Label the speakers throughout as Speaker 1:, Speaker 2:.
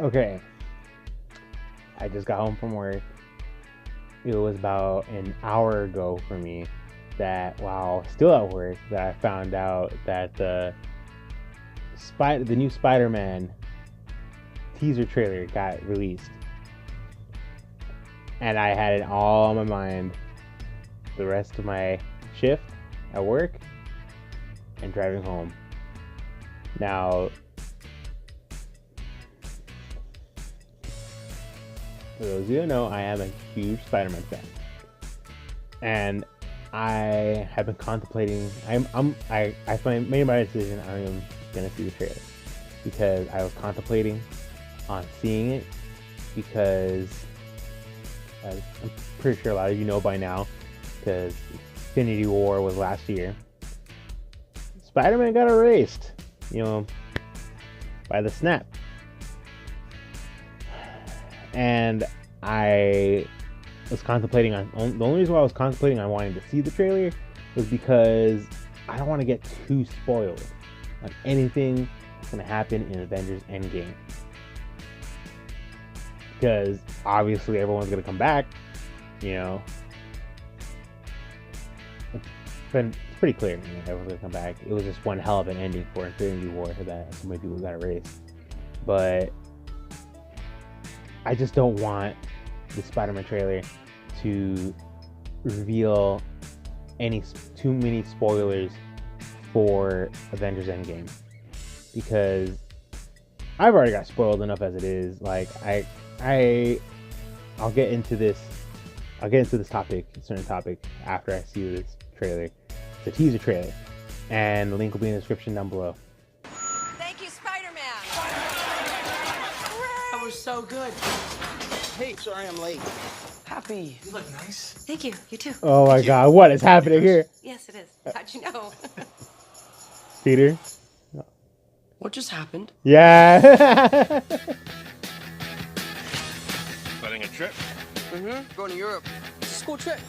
Speaker 1: Okay, I just got home from work. It was about an hour ago for me that while still at work that I found out that the new Spider-Man teaser trailer got released, and I had it all on my mind the rest of my shift at work and driving home. Now, for those of you who know, I am a huge Spider-Man fan, and I have been contemplating. I made my decision. I am gonna see the trailer because I was contemplating on seeing it because I'm pretty sure a lot of you know by now because Infinity War was last year. Spider-Man got erased, by the snap. And I was contemplating on the only reason why I was contemplating on wanting to see the trailer was because I don't want to get too spoiled on anything that's going to happen in Avengers Endgame. Because obviously everyone's going to come back, It's pretty clear, everyone's going to come back. It was just one hell of an ending for Infinity War that so many people got erased. But I just don't want the Spider-Man trailer to reveal too many spoilers for Avengers Endgame, because I've already got spoiled enough as it is. Like I'll get into this certain topic after I see this trailer. It's a teaser trailer, and the link will be in the description down below.
Speaker 2: Thank you, Spider-Man.
Speaker 3: That was so good.
Speaker 4: Hey, sorry I'm late.
Speaker 3: Happy.
Speaker 4: You look nice.
Speaker 2: Thank you. You too.
Speaker 1: Oh my God, what is happening here?
Speaker 2: Yes, it is. How'd you know?
Speaker 1: Peter?
Speaker 3: What just happened?
Speaker 1: Yeah.
Speaker 5: Planning a trip?
Speaker 3: Mm-hmm. Going to Europe. It's a school trip.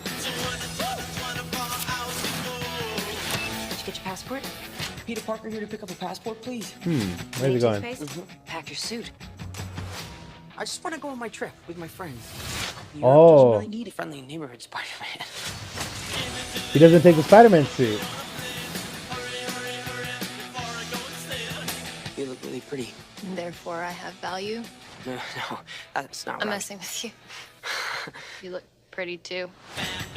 Speaker 2: Did you get your passport?
Speaker 3: Peter Parker here to pick up a passport, please.
Speaker 1: Where's he going?
Speaker 2: Pack your suit.
Speaker 3: I just want to go on my trip with my friends. Europe
Speaker 1: Oh.
Speaker 3: doesn't really need a friendly neighborhood Spider-Man.
Speaker 1: He doesn't take the Spider-Man suit.
Speaker 3: You look really pretty.
Speaker 6: Therefore, I have value.
Speaker 3: No, that's not
Speaker 6: I'm
Speaker 3: right.
Speaker 6: messing with you. You look pretty too.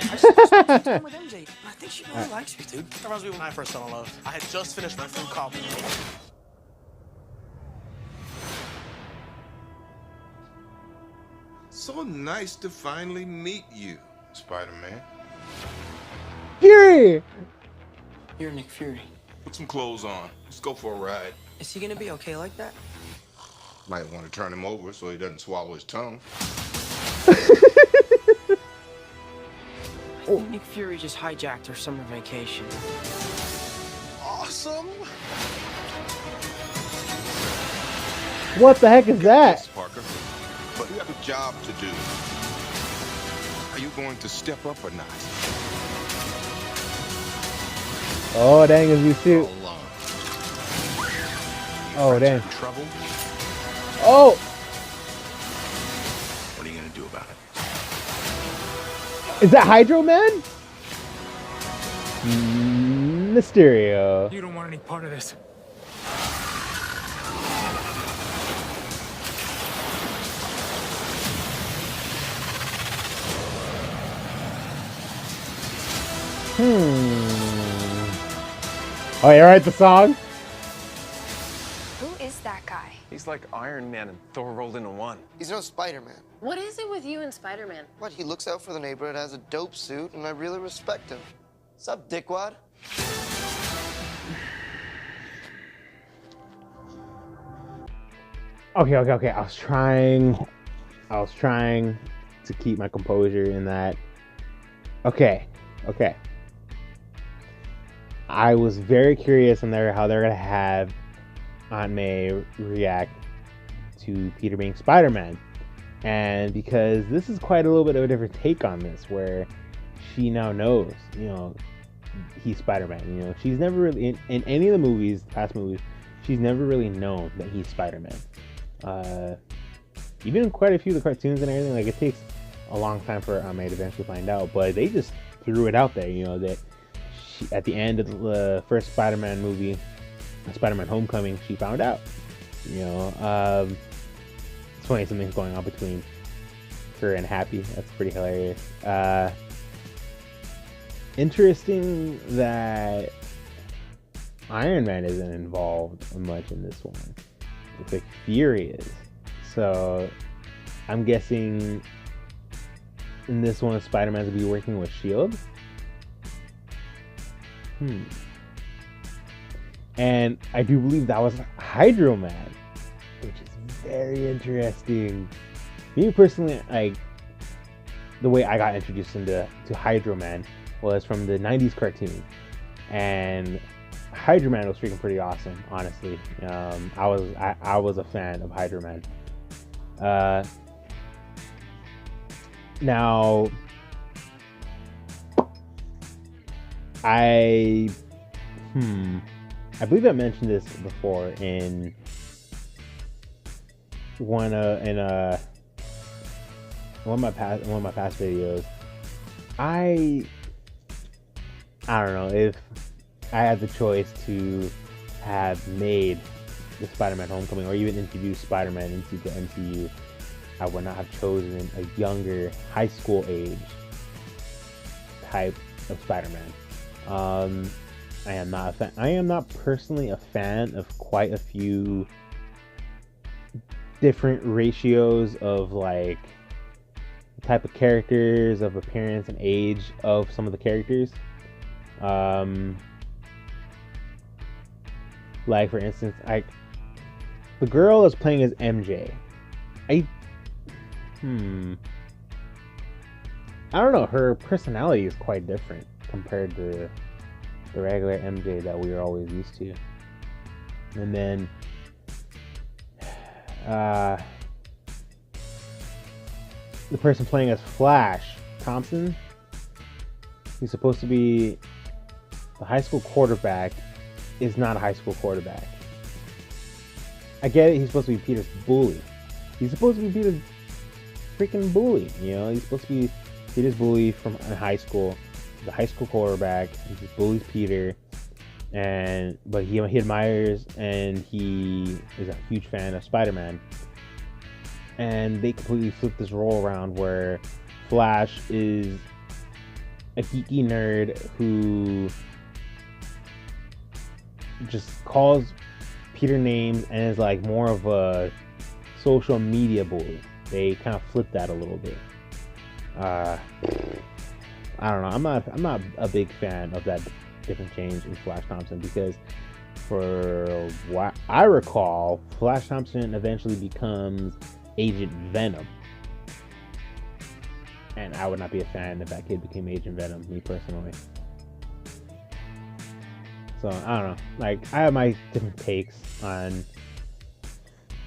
Speaker 3: I just spent time with MJ. I think she really likes me, dude.
Speaker 4: That reminds me when I first fell in love. I had just finished my food copy.
Speaker 5: So nice to finally meet you, Spider-Man.
Speaker 1: Fury!
Speaker 3: You're Nick Fury.
Speaker 5: Put some clothes on. Let's go for a ride.
Speaker 3: Is he gonna be okay like that?
Speaker 5: Might want to turn him over so he doesn't swallow his tongue.
Speaker 3: I think Nick Fury just hijacked our summer vacation.
Speaker 4: Awesome.
Speaker 1: What the heck is that?
Speaker 5: Yes, Parker. But you have a job to do. Are you going to step up or not?
Speaker 1: Oh, dang, his new suit.
Speaker 5: All alone.
Speaker 1: Oh, dang.
Speaker 5: In trouble?
Speaker 1: Oh!
Speaker 5: What are you going to do about it?
Speaker 1: Is that Hydro Man? Mysterio.
Speaker 7: You don't want any part of this.
Speaker 1: Oh, you write the song?
Speaker 6: Who is that guy?
Speaker 8: He's like Iron Man and Thor rolled into one.
Speaker 4: He's no Spider-Man.
Speaker 6: What is it with you and Spider-Man?
Speaker 4: What? He looks out for the neighborhood, has a dope suit, and I really respect him. What's up, dickwad?
Speaker 1: Okay. I was trying to keep my composure in that. Okay. I was very curious on how they're gonna have Aunt May react to Peter being Spider-Man, and because this is quite a little bit of a different take on this, where she now knows, he's Spider-Man. She's never really in any of the movies, past movies, she's never really known that he's Spider-Man. even quite a few of the cartoons and everything. Like, it takes a long time for Aunt May to eventually find out, but they just threw it out there, you know, that at the end of the first Spider-Man movie, Spider-Man Homecoming, she found out. You know, it's funny, something's going on between her and Happy. That's pretty hilarious. Interesting that Iron Man isn't involved much in this one. Looks like Fury is. So I'm guessing in this one, Spider-Man's gonna be working with S.H.I.E.L.D. And I do believe that was Hydro Man, which is very interesting. Me personally, the way I got introduced to Hydro Man was from the 90s cartoon. And Hydro Man was freaking pretty awesome, honestly. I was a fan of Hydro Man. Now, I believe I mentioned this before in one of my past videos. I don't know, if I had the choice to have made the Spider-Man Homecoming or even introduced Spider-Man into the MCU, I would not have chosen a younger, high school age type of Spider-Man. I am not a fan. I am not personally a fan of quite a few different ratios of like type of characters, of appearance and age of some of the characters. Like for instance, the girl is playing as MJ. I don't know. Her personality is quite different compared to the regular MJ that we were always used to. And then the person playing as Flash Thompson, he's supposed to be the high school quarterback, is not a high school quarterback. I get it, he's supposed to be Peter's bully. He's supposed to be Peter's freaking bully, you know? He's supposed to be Peter's bully from high school, the high school quarterback. He just bullies Peter, but he admires and he is a huge fan of Spider-Man. And they completely flip this role around where Flash is a geeky nerd who just calls Peter names and is like more of a social media bully. They kind of flip that a little bit. I don't know. I'm not a big fan of that different change in Flash Thompson, because for what I recall, Flash Thompson eventually becomes Agent Venom. And I would not be a fan if that kid became Agent Venom, me personally. So, I don't know. Like, I have my different takes on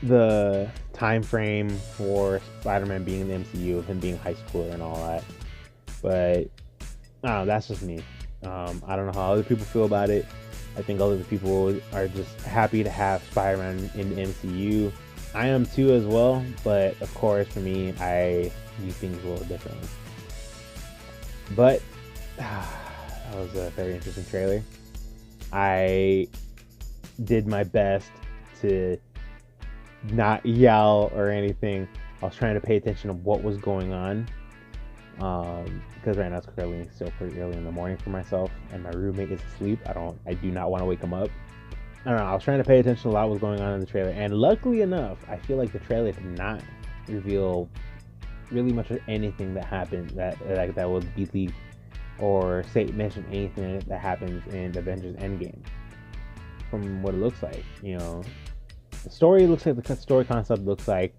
Speaker 1: the time frame for Spider-Man being in the MCU, him being a high schooler and all that. But, I don't know, that's just me. I don't know how other people feel about it. I think other people are just happy to have Spider-Man in the MCU. I am too as well, but of course for me, I view things a little differently. But that was a very interesting trailer. I did my best to not yell or anything. I was trying to pay attention to what was going on, because right now it's currently still pretty early in the morning for myself, and my roommate is asleep. I do not want to wake him up. I don't know, I was trying to pay attention to a lot was going on in the trailer, and luckily enough, I feel like the trailer did not reveal really much of anything that happened that will be leaked or mention anything that happens in Avengers Endgame. From what it looks like, you know, the story concept looks like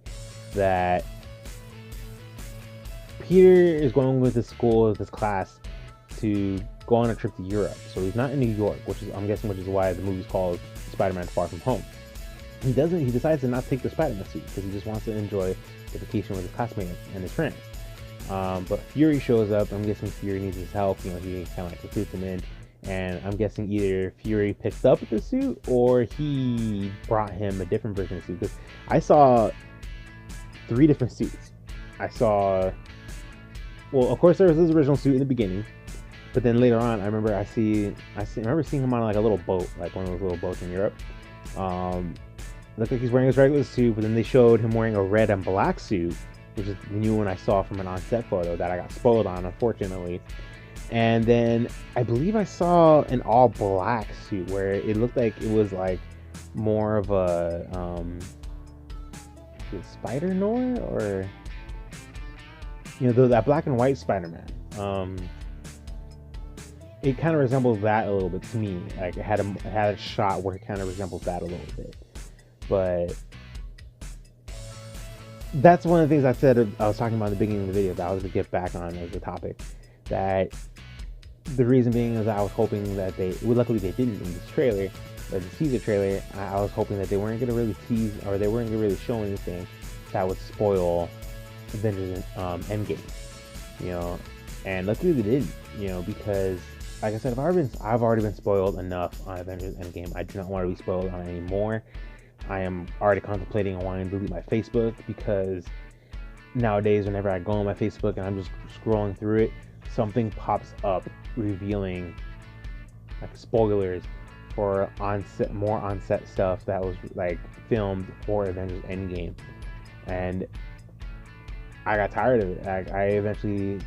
Speaker 1: that Peter is going with his class to go on a trip to Europe. So he's not in New York, which is why the movie's called Spider-Man Far From Home. He decides to not take the Spider-Man suit because he just wants to enjoy the vacation with his classmates and his friends. But Fury shows up. I'm guessing Fury needs his help. You know, he kind of like recruits him in, and I'm guessing either Fury picked up the suit or he brought him a different version of the suit. Because I saw 3 different suits. I saw, well, of course there was his original suit in the beginning, but then later on, I remember remember seeing him on like a little boat, like one of those little boats in Europe. Looked like he's wearing his regular suit, but then they showed him wearing a red and black suit, which is the new one I saw from an on-set photo that I got spoiled on, unfortunately. And then I believe I saw an all-black suit where it looked like it was like more of a Spider Noir, or that black and white Spider-Man. It kind of resembles that a little bit to me. Like it had a shot where it kind of resembles that a little bit. But that's one of the things I said. I was talking about in the beginning of the video that I was gonna get back on as a topic. That the reason being is that I was hoping that luckily they didn't in this trailer, but the teaser trailer. I was hoping that they weren't gonna really tease, or they weren't gonna really show anything that would spoil Avengers Endgame. And luckily they didn't. Because like I said, I've already been spoiled enough on Avengers Endgame. I do not want to be spoiled on any more. I am already contemplating on wanting to delete my Facebook, because nowadays whenever I go on my Facebook and I'm just scrolling through it, something pops up revealing like spoilers for more on-set stuff that was like filmed for Avengers Endgame, and I got tired of it. I eventually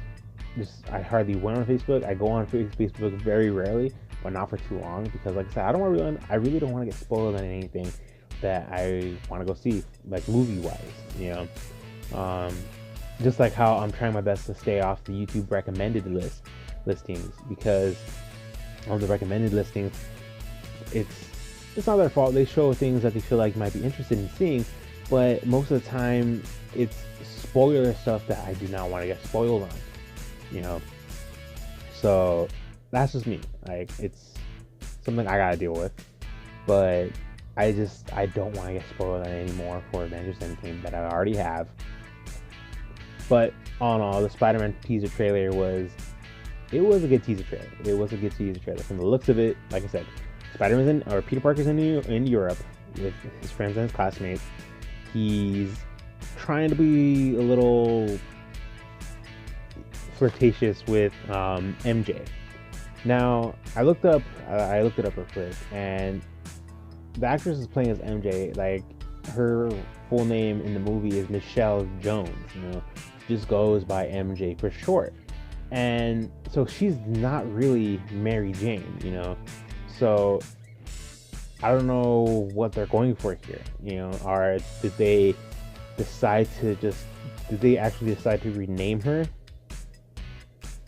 Speaker 1: I hardly went on Facebook. I go on Facebook very rarely, but not for too long, because like I said, I really don't want to get spoiled on anything that I want to go see, like movie-wise. Just like how I'm trying my best to stay off the YouTube recommended listings, because on the recommended listings, it's not their fault. They show things that they feel like you might be interested in seeing, but most of the time it's spoiler stuff that I do not want to get spoiled on. So that's just me. Like, it's something I gotta deal with, but I don't want to get spoiled on anymore for Avengers Endgame that I already have. But all in all, the Spider-Man teaser trailer was a good teaser trailer. It was a good teaser trailer. From the looks of it, like I said, Peter Parker's in Europe with his friends and his classmates. He's trying to be a little flirtatious with MJ. Now, I looked it up real quick, and the actress is playing as MJ. Like, her full name in the movie is Michelle Jones. Just goes by MJ for short. And so she's not really Mary Jane. So I don't know what they're going for here. Or did they actually decide to rename her?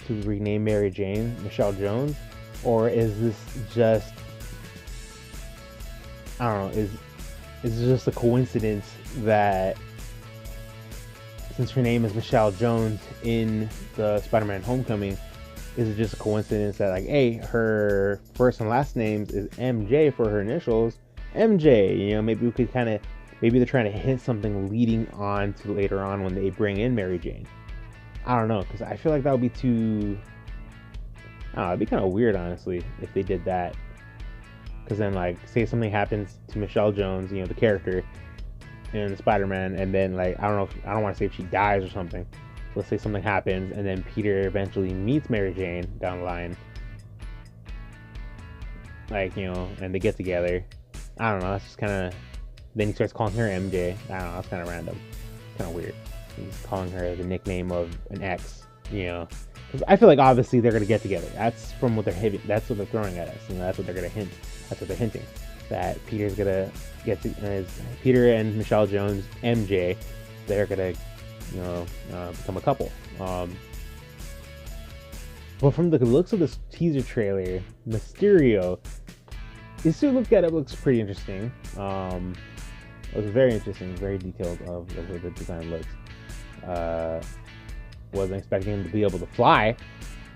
Speaker 1: To rename Mary Jane Michelle Jones? Or is this just, I don't know, is it just a coincidence that since her name is Michelle Jones in the Spider-Man Homecoming, is it just a coincidence that, like, hey, her first and last names is MJ for her initials, MJ? Maybe they're trying to hint something leading on to later on when they bring in Mary Jane. I don't know, because I feel like that would be it'd be kind of weird, honestly, if they did that. Because then, like, say something happens to Michelle Jones, the character in Spider-Man, and then, like, I don't want to say if she dies or something. Let's say something happens, and then Peter eventually meets Mary Jane down the line. Like, and they get together. I don't know, that's just kind of... Then he starts calling her MJ. I don't know, that's kind of random. Kind of weird. He's calling her the nickname of an ex, Because I feel like obviously they're going to get together. That's from what they're hitting. That's what they're throwing at us. That's what they're going to hint. That's what they're hinting. That Peter's going to get to... Peter and Michelle Jones, MJ, they're going to, become a couple. But from the looks of this teaser trailer, Mysterio, his suit looks pretty interesting. It was very interesting, very detailed of the way the design looks. Wasn't expecting him to be able to fly,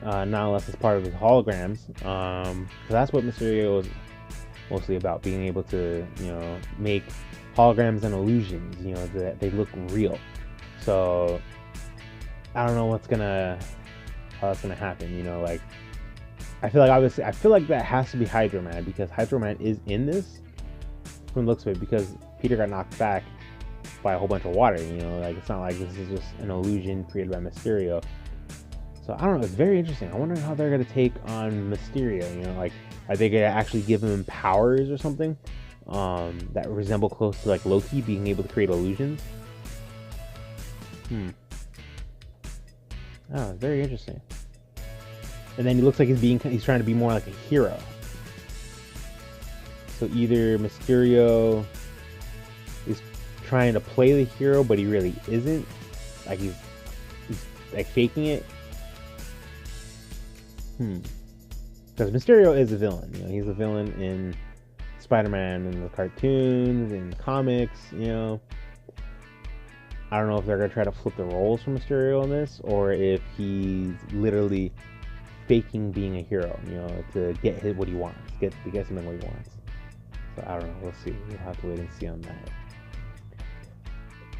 Speaker 1: not unless it's part of his holograms. So that's what Mysterio was mostly about, being able to, make holograms and illusions, that they look real. So I don't know how that's gonna happen. Like, I feel like that has to be Hydro Man, because Hydro Man is in this from the looks of it, because Peter got knocked back by a whole bunch of water. You know, like it's not like this is just an illusion created by Mysterio. So I don't know. It's very interesting. I wonder how they're gonna take on Mysterio. You know, like are they gonna actually give him powers or something that resemble close to like Loki being able to create illusions? Oh, very interesting. And then he looks like he's trying to be more like a hero. So either Mysterio is trying to play the hero, but he really isn't. Like he's like faking it. Because Mysterio is a villain. You know, he's a villain in Spider-Man, in the cartoons, in the comics. You know, I don't know if they're gonna try to flip the roles for Mysterio in this, or if he's literally faking being a hero. You know, to get what he wants, to get something what he wants. So I don't know. We'll see. We'll have to wait and see on that.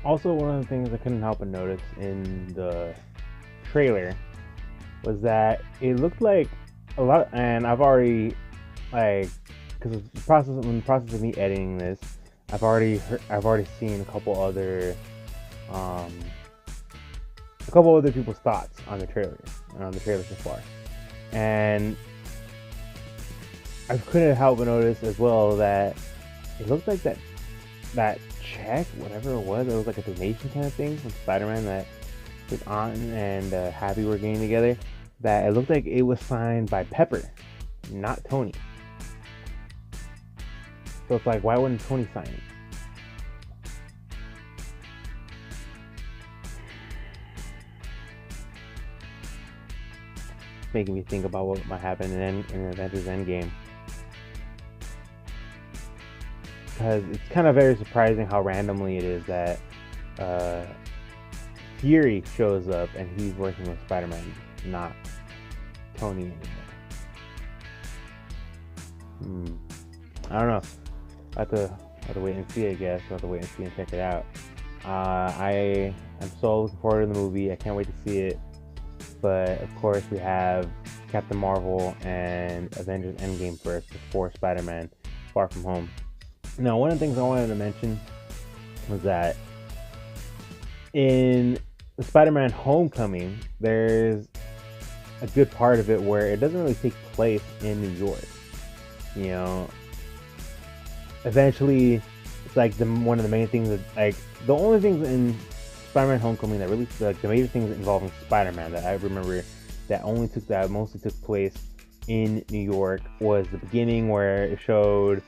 Speaker 1: Also, one of the things I couldn't help but notice in the trailer was that it looked like a lot, and I've already because in the process of me editing this, I've already seen a couple other people's thoughts on the trailer so far, and I couldn't help but notice as well that it looked like that check, whatever it was like a donation kind of thing from Spider-Man that his aunt and Happy were getting together, that it looked like it was signed by Pepper, not Tony. So it's like, why wouldn't Tony sign it? Making me think about what might happen in Avengers Endgame. Because it's kind of very surprising how randomly it is that Fury shows up and he's working with Spider-Man, not Tony anymore. I don't know. I have to wait and see, I guess. I'll have to wait and see and check it out. I am so looking forward to the movie. I can't wait to see it. But of course, we have Captain Marvel and Avengers Endgame first before Spider-Man Far From Home. Now, one of the things I wanted to mention was that in the Spider-Man Homecoming, there's a good part of it where it doesn't really take place in New York. You know, eventually, it's like one of the main things that, like, the only things in Spider-Man Homecoming that really, like, the major things involving Spider-Man that I remember that mostly took place in New York was the beginning, where it showed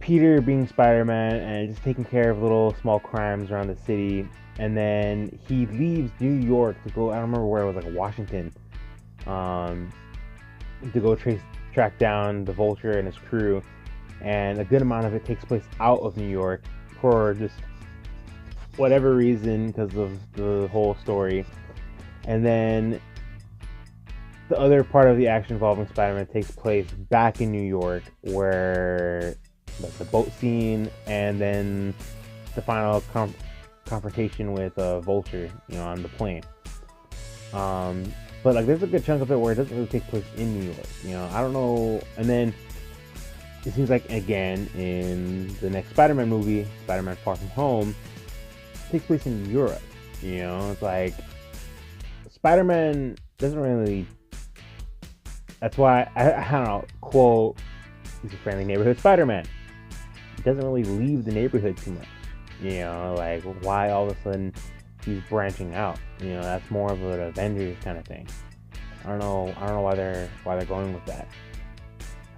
Speaker 1: Peter being Spider-Man and just taking care of little small crimes around the city, and then he leaves New York to go, I don't remember where it was, like Washington, to go track down the Vulture and his crew, and a good amount of it takes place out of New York for just whatever reason, because of the whole story. And then the other part of the action involving Spider-Man takes place back in New York, where like the boat scene and then the final confrontation with Vulture, you know, on the plane. But like, there's a good chunk of it where it doesn't really take place in New York. You know, I don't know. And then it seems like, again, in the next Spider-Man movie, Spider-Man Far From Home, it takes place in Europe. You know, it's like Spider-Man doesn't really. That's why I don't know. Quote: "He's a friendly neighborhood Spider-Man." He doesn't really leave the neighborhood too much. You know, like, why all of a sudden he's branching out? You know, that's more of an Avengers kind of thing. I don't know why they're going with that.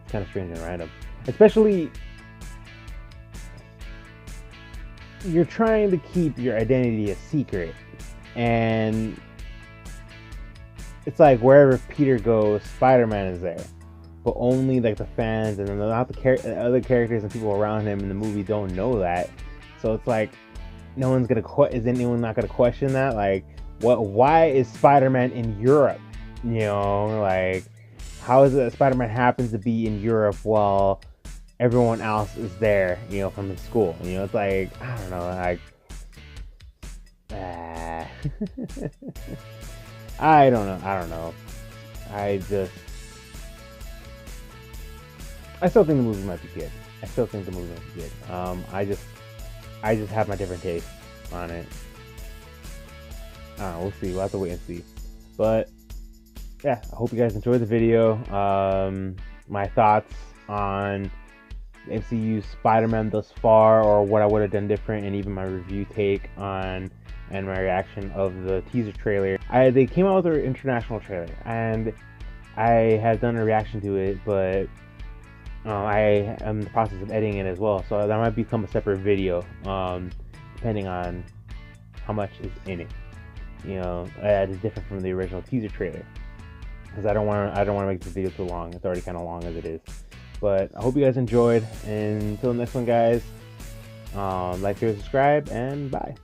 Speaker 1: It's kind of strange and random. Especially, you're trying to keep your identity a secret, and it's like wherever Peter goes, Spider-Man is there. But only like the fans and then not the other characters and people around him in the movie don't know that. So it's like, no one's gonna is anyone not gonna question that? Like, why is Spider-Man in Europe? You know, like, how is it that Spider-Man happens to be in Europe while everyone else is there, you know, from his school? You know, it's like, I don't know, like, I don't know. I still think the movie might be good. I I just have my different take on it. We'll see. We'll have to wait and see. But yeah, I hope you guys enjoyed the video. My thoughts on MCU Spider-Man thus far, or what I would have done different, and even my review take on and my reaction of the teaser trailer. They came out with their international trailer, and I have done a reaction to it, but I am in the process of editing it as well, so that might become a separate video, depending on how much is in it. You know, that is different from the original teaser trailer, because I don't want to make this video too long. It's already kind of long as it is. But I hope you guys enjoyed, and until the next one, guys, like, share, subscribe, and bye.